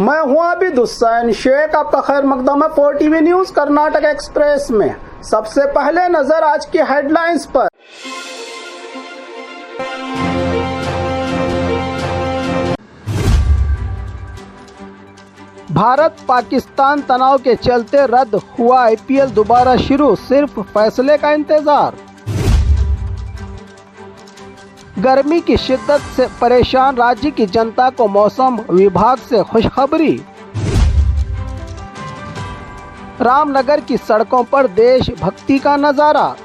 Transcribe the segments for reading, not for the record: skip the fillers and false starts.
मैं हूं आबिद हुसैन शेख, आपका खैर मकदम है 4TV न्यूज कर्नाटक एक्सप्रेस में। सबसे पहले नजर आज की हेडलाइंस पर। भारत पाकिस्तान तनाव के चलते रद्द हुआ IPL दोबारा शुरू, सिर्फ फैसले का इंतजार। गर्मी की शिद्दत से परेशान राज्य की जनता को मौसम विभाग से खुशखबरी। रामनगर की सड़कों पर देशभक्ति का नजारा।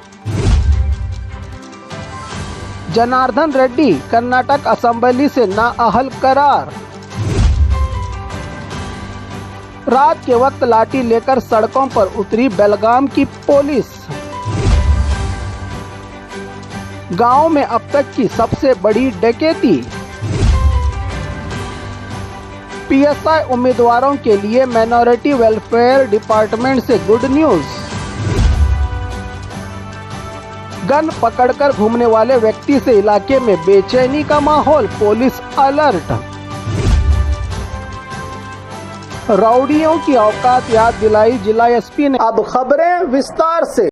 जनार्दन रेड्डी कर्नाटक असेंबली से नाअहल करार। रात के वक्त लाठी लेकर सड़कों पर उतरी बेलगाम की पुलिस। गांव में अब तक की सबसे बड़ी डकैती। PSI उम्मीदवारों के लिए माइनॉरिटी वेलफेयर डिपार्टमेंट से गुड न्यूज। गन पकड़कर घूमने वाले व्यक्ति से इलाके में बेचैनी का माहौल, पुलिस अलर्ट। राउडियों की औकात याद दिलाई जिला SP ने। अब खबरें विस्तार से।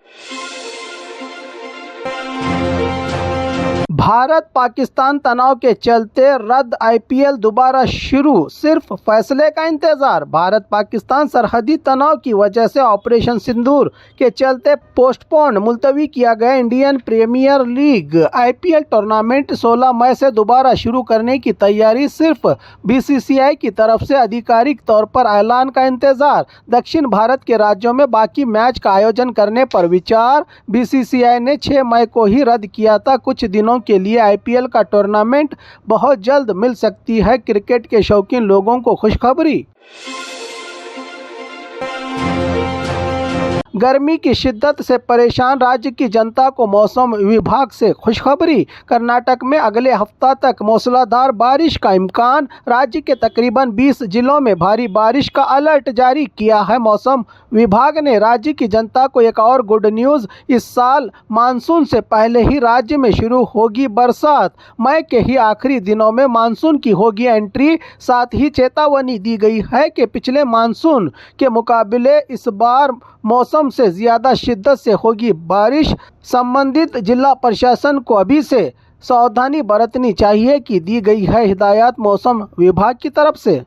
भारत पाकिस्तान तनाव के चलते रद्द IPL दोबारा शुरू, सिर्फ फैसले का इंतजार। भारत पाकिस्तान सरहदी तनाव की वजह से ऑपरेशन सिंदूर के चलते पोस्टपोन मुलतवी किया गया Indian Premier League IPL tournament 16 मई से दोबारा शुरू करने की तैयारी, सिर्फ BCCI की तरफ से आधिकारिक तौर पर ऐलान का इंतजार। दक्षिण भारत के राज्यों में बाकी मैच का आयोजन करने पर विचार। BCCI ने 6 मई को ही रद्द किया था। कुछ दिनों के लिए IPL का टूर्नामेंट बहुत जल्द मिल सकती है क्रिकेट के शौकीन लोगों को खुशखबरी। गर्मी की शिद्दत से परेशान राज्य की जनता को मौसम विभाग से खुशखबरी। कर्नाटक में अगले हफ्ता तक मूसलाधार बारिश का इम्कान। राज्य के तकरीबन 20 जिलों में भारी बारिश का अलर्ट जारी किया है मौसम विभाग ने। राज्य की जनता को एक और गुड न्यूज़, इस साल मानसून से पहले ही राज्य में शुरू होगी बरसात। मई के ही आखिरी दिनों में मानसून की होगी एंट्री। साथ ही चेतावनी दी गई है कि पिछले मानसून के मुकाबले इस बार मौसम से ज़्यादा शिद्दत से होगी बारिश। संबंधित जिला प्रशासन को अभी से सावधानी बरतनी चाहिए कि दी गई है हिदायत मौसम विभाग की तरफ से।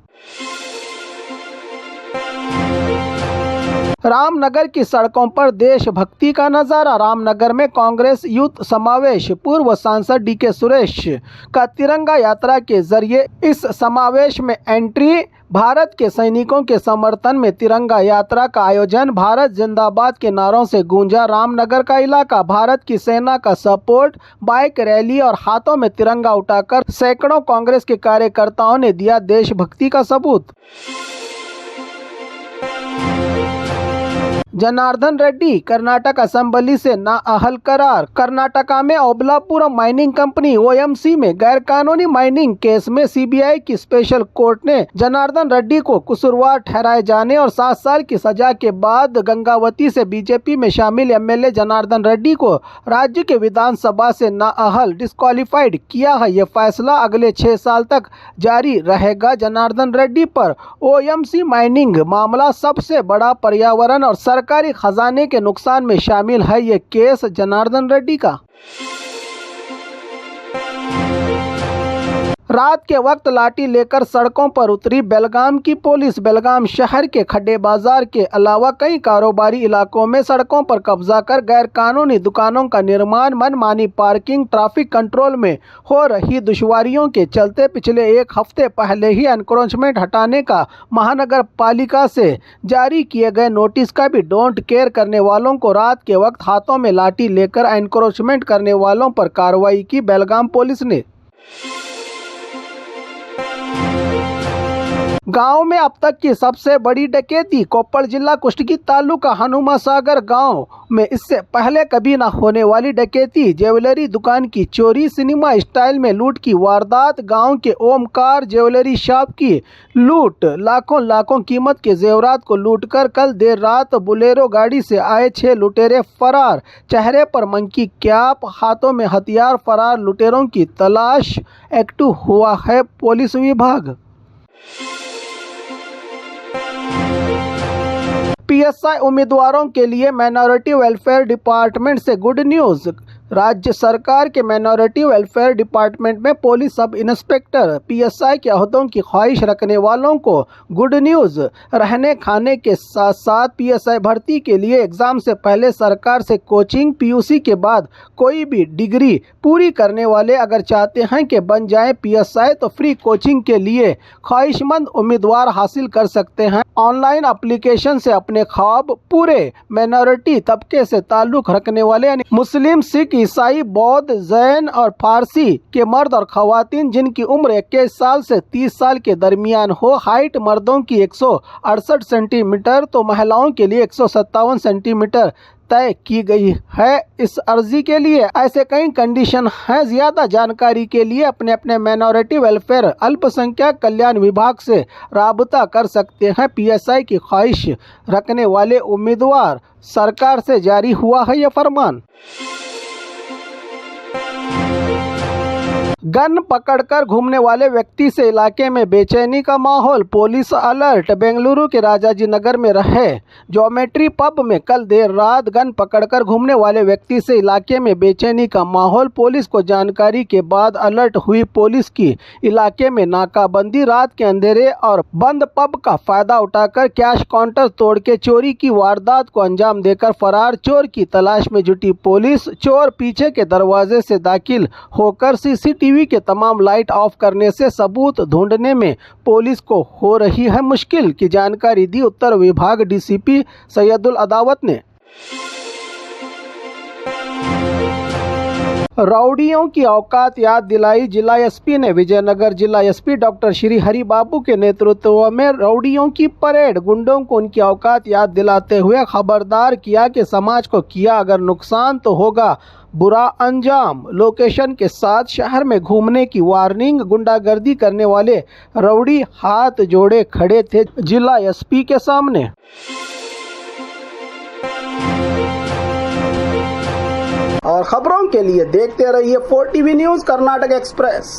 रामनगर की सड़कों पर देशभक्ति का नजारा। रामनगर में कांग्रेस यूथ समावेश। पूर्व सांसद DK सुरेश का तिरंगा यात्रा के जरिए इस समावेश में एंट्री। भारत के सैनिकों के समर्थन में तिरंगा यात्रा का आयोजन। भारत जिंदाबाद के नारों से गूंजा रामनगर का इलाका। भारत की सेना का सपोर्ट, बाइक रैली और हाथों में तिरंगा उठाकर सैकड़ों कांग्रेस के कार्यकर्ताओं ने दिया देशभक्ति का सबूत। जनार्दन रेड्डी कर्नाटक असेंबली से नाअहल करार। कर्नाटका में ओबलापुरम माइनिंग कंपनी OMC में गैरकानूनी माइनिंग केस में CBI की स्पेशल कोर्ट ने जनार्दन रेड्डी को कसूरवार ठहराए जाने और 7 साल की सजा के बाद गंगावती से BJP में शामिल MLA जनार्दन रेड्डी को राज्य के विधानसभा से नाअहल डिस्क्वालीफाइड किया है। यह फैसला अगले 6 साल तक जारी रहेगा। जनार्दन रेड्डी पर OMC माइनिंग मामला सबसे बड़ा पर्यावरण और सरकारी खजाने के नुकसान में शामिल है। ये केस जनार्दन रेड्डी का। रात के वक्त लाठी लेकर सड़कों पर उतरी बेलगाम की पुलिस। बेलगाम शहर के खड्डे बाजार के अलावा कई कारोबारी इलाकों में सड़कों पर कब्जा कर गैर कानूनी दुकानों का निर्माण, मनमानी पार्किंग, ट्रैफिक कंट्रोल में हो रही दुश्वारियों के चलते पिछले 1 हफ्ते पहले ही एनक्रोचमेंट हटाने का महानगर पालिका से जारी किए गए नोटिस का भी डोंट केयर करने वालों को रात के वक्त हाथों में लाठी लेकर एनक्रोचमेंट करने वालों पर कार्रवाई की बेलगाम पुलिस ने। गांव में अब तक की सबसे बड़ी डकैती। कोप्पड़ जिला कुष्टगी तालुका हनुमा सागर गांव में इससे पहले कभी न होने वाली डकैती। ज्वेलरी दुकान की चोरी, सिनेमा स्टाइल में लूट की वारदात। गांव के ओमकार ज्वेलरी शॉप की लूट। लाखों कीमत के जेवरात को लूटकर कल देर रात बोलेरो गाड़ी से आए 6 लुटेरे फरार। चेहरे पर मंकी कैप, हाथों में हथियार। फरार लुटेरों की तलाश एक्टिव हुआ है पुलिस विभाग। पीएसआई उम्मीदवारों के लिए माइनॉरिटी वेलफेयर डिपार्टमेंट से गुड न्यूज़। राज्य सरकार के माइनॉरिटी वेलफेयर डिपार्टमेंट में पुलिस सब इंस्पेक्टर पीएसआई के अहदों की ख्वाहिश रखने वालों को गुड न्यूज़। रहने खाने के साथ साथ पीएसआई भर्ती के लिए एग्ज़ाम से पहले सरकार से कोचिंग, पीयूसी के बाद कोई भी डिग्री पूरी करने वाले अगर चाहते हैं कि बन जाएं पीएसआई तो फ्री कोचिंग के लिए ख्वाहिशमंद उम्मीदवार हासिल कर सकते हैं। ऑनलाइन एप्लीकेशन से अपने ख्वाब पूरे। माइनॉरिटी तबके से ताल्लुक़ रखने वाले यानी मुस्लिम, सिख, ईसाई, बौद्ध, जैन और फारसी के मर्द और खवातीन जिनकी उम्र 21 साल से 30 साल के दरमियान हो। हाइट मर्दों की 168 सेंटीमीटर तो महिलाओं के लिए 157 सेंटीमीटर तय की गई है। इस अर्जी के लिए ऐसे कई कंडीशन हैं। ज़्यादा जानकारी के लिए अपने अपने माइनॉरिटी वेलफेयर अल्पसंख्यक कल्याण विभाग से राबता कर सकते हैं। पीएसआई की ख्वाहिश रखने वाले उम्मीदवार, सरकार से जारी हुआ है यह फरमान। गन पकड़कर घूमने वाले व्यक्ति से इलाके में बेचैनी का माहौल, पुलिस अलर्ट। बेंगलुरु के राजाजी नगर में रहे ज्योमेट्री पब में कल देर रात गन पकड़कर घूमने वाले व्यक्ति से इलाके में बेचैनी का माहौल। पुलिस को जानकारी के बाद अलर्ट हुई पुलिस की इलाके में नाकाबंदी। रात के अंधेरे और बंद पब का फायदा उठाकर कैश काउंटर तोड़ के चोरी की वारदात को अंजाम देकर फरार। चोर की तलाश में जुटी पुलिस। चोर पीछे के दरवाजे से दाखिल होकर सीसीटीवी के तमाम लाइट ऑफ करने से सबूत ढूंढने में पुलिस को हो रही है मुश्किल की जानकारी दी उत्तर विभाग डीसीपी सैयदुल अदावत ने। रौडियों की औकात याद दिलाई जिला एसपी ने। विजयनगर जिला एसपी डॉक्टर श्री हरि बाबू के नेतृत्व में रौडियों की परेड, गुंडों को उनकी औकात याद दिलाते हुए खबरदार किया कि समाज को किया अगर नुकसान तो होगा बुरा अंजाम। लोकेशन के साथ शहर में घूमने की वार्निंग। गुंडागर्दी करने वाले रौडी हाथ जोड़े खड़े थे जिला एसपी के सामने। और खबरों के लिए देखते रहिए 4 टीवी न्यूज़ कर्नाटक एक्सप्रेस।